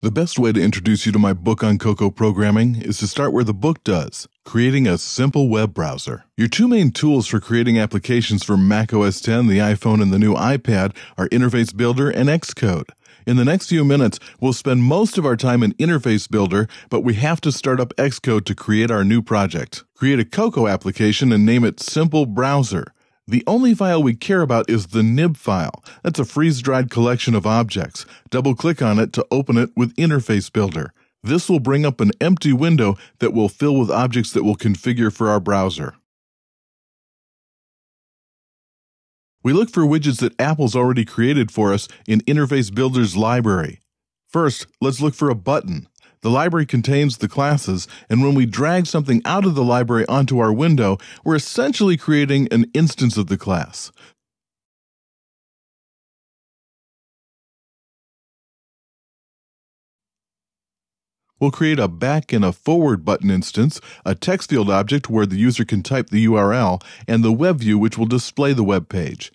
The best way to introduce you to my book on Cocoa programming is to start where the book does, creating a simple web browser. Your two main tools for creating applications for Mac OS X, the iPhone, and the new iPad are Interface Builder and Xcode. In the next few minutes, we'll spend most of our time in Interface Builder, but we have to start up Xcode to create our new project. Create a Cocoa application and name it Simple Browser. The only file we care about is the nib file. That's a freeze-dried collection of objects. Double-click on it to open it with Interface Builder. This will bring up an empty window that we'll fill with objects that we'll configure for our browser. We look for widgets that Apple's already created for us in Interface Builder's library. First, let's look for a button. The library contains the classes, and when we drag something out of the library onto our window, we're essentially creating an instance of the class. We'll create a back and a forward button instance, a text field object where the user can type the URL, and the web view which will display the web page.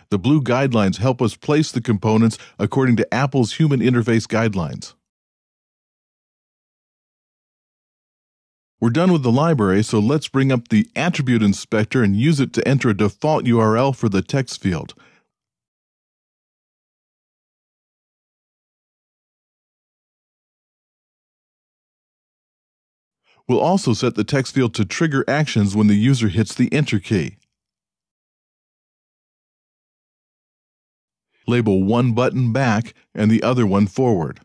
The blue guidelines help us place the components according to Apple's Human Interface Guidelines. We're done with the library, so let's bring up the Attribute Inspector and use it to enter a default URL for the text field. We'll also set the text field to trigger actions when the user hits the Enter key. Label one button back and the other one forward.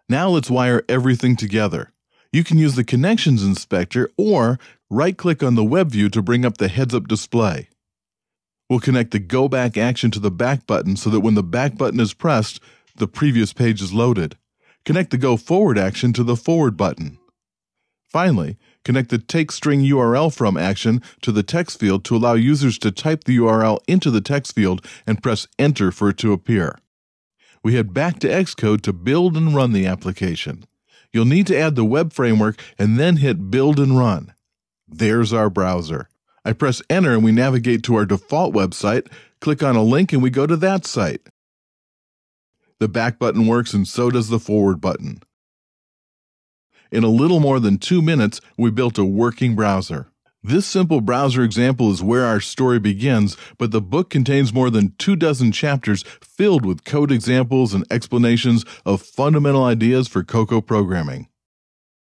Now let's wire everything together. You can use the Connections Inspector or right-click on the web view to bring up the heads-up display. We'll connect the Go Back action to the back button so that when the back button is pressed, the previous page is loaded. Connect the Go Forward action to the forward button. Finally, connect the Take String URL From action to the text field to allow users to type the URL into the text field and press Enter for it to appear. We head back to Xcode to build and run the application. You'll need to add the web framework and then hit Build and Run. There's our browser. I press Enter and we navigate to our default website, click on a link and we go to that site. The back button works and so does the forward button. In a little more than 2 minutes, we built a working browser. This simple browser example is where our story begins, but the book contains more than 24 chapters filled with code examples and explanations of fundamental ideas for Cocoa programming.